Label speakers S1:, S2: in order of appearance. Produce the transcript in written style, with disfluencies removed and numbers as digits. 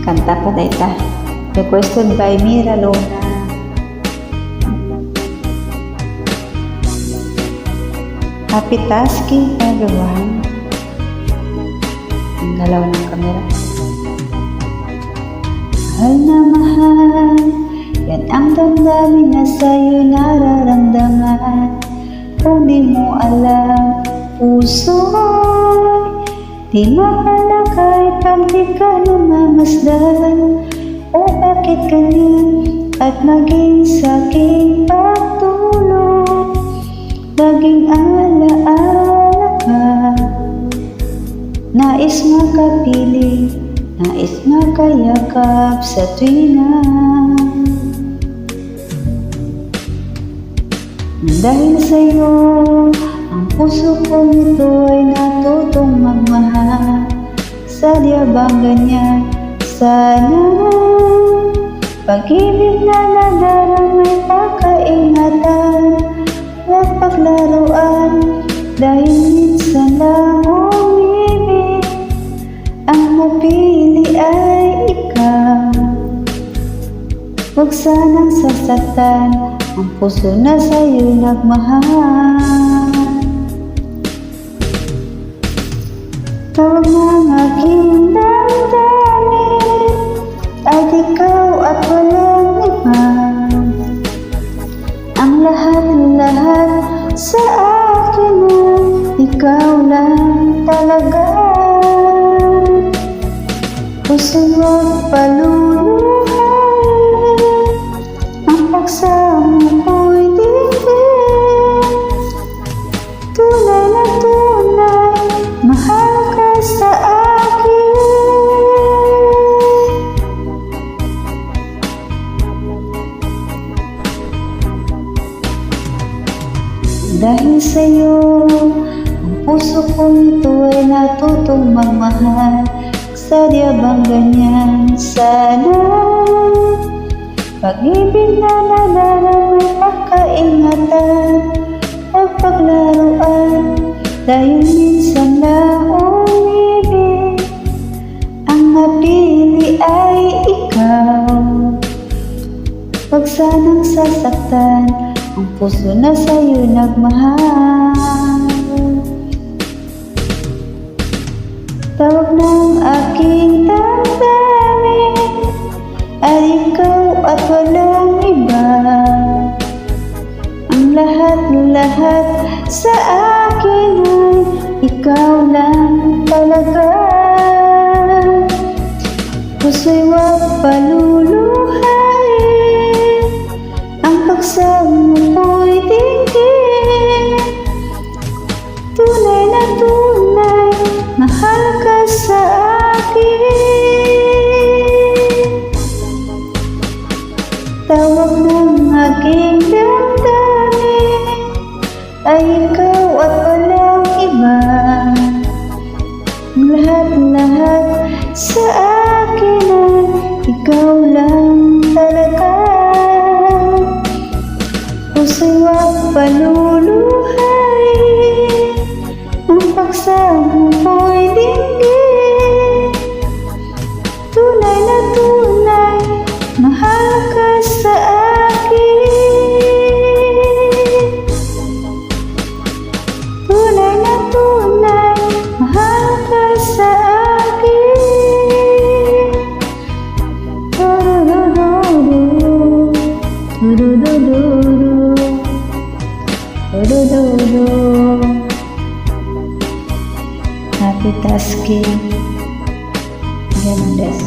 S1: kanta ko dayta. Requested by Mira Luna. Happy tasking everyone. Ang galaw ng kamera. Mahal na mahal, yan ang damdamin na sa'yo nararamdaman. Kung di mo alam, puso'y di mapalakay pag di ka namamasdan. O bakit ganyan at maging sa'king pagtulog, laging alaala ka. Nais makapiling, nais makayakap sa tuwina. Dahil sa'yo, ang puso kong ito ay natutong magmahal. Sadya bang ganyan? Sana pag-ibig na nadaramay pakaingatan at paglaruan. Dahil minsan lang umibig, ang mapili ay ikaw. Huwag sanang sasaktan ang puso na sa'yo nagmahal. Tawag ng aking damdamin ay ikaw at walang iba. Ang lahat-lahat sa akin ay ikaw lang talaga. Puso'y huwag paluluhain, ang pagsama ko'y tingin. Tunay na tunay, mahal ka sa akin. Dahil sa'yo, ang puso kong ito ay natutong magmahal. Sadya bang ganyan? Sana pag-ibig na nadaramay pakaingatan at paglaruan. Dahil minsan lang umibig, ang napili ay ikaw. Huwag sanang sasaktan ang puso na sa'yo nagmahal. Tawag ng aking damdamin ay ikaw at walang iba. Ang lahat-lahat sa akin ay ikaw lang talaga. Puso'y huwag paluluhain, ang pagsama ko'y tingin. Tunay na tunay, mahal ka sa akin. Tawag ng aking damdamin ay ikaw at walang iba. Ang lahat-lahat sa akin ay ikaw lang talaga. Puso'y huwag paluluhain, ang pagsama ko'y dinggin. Tunay na tunay, mahal ka sa akin. Tunay na tunay, mahal ka sa akin. Do-do-do-do, do-do-do-do, do-do-do-do. Happy tasking. Ganun des.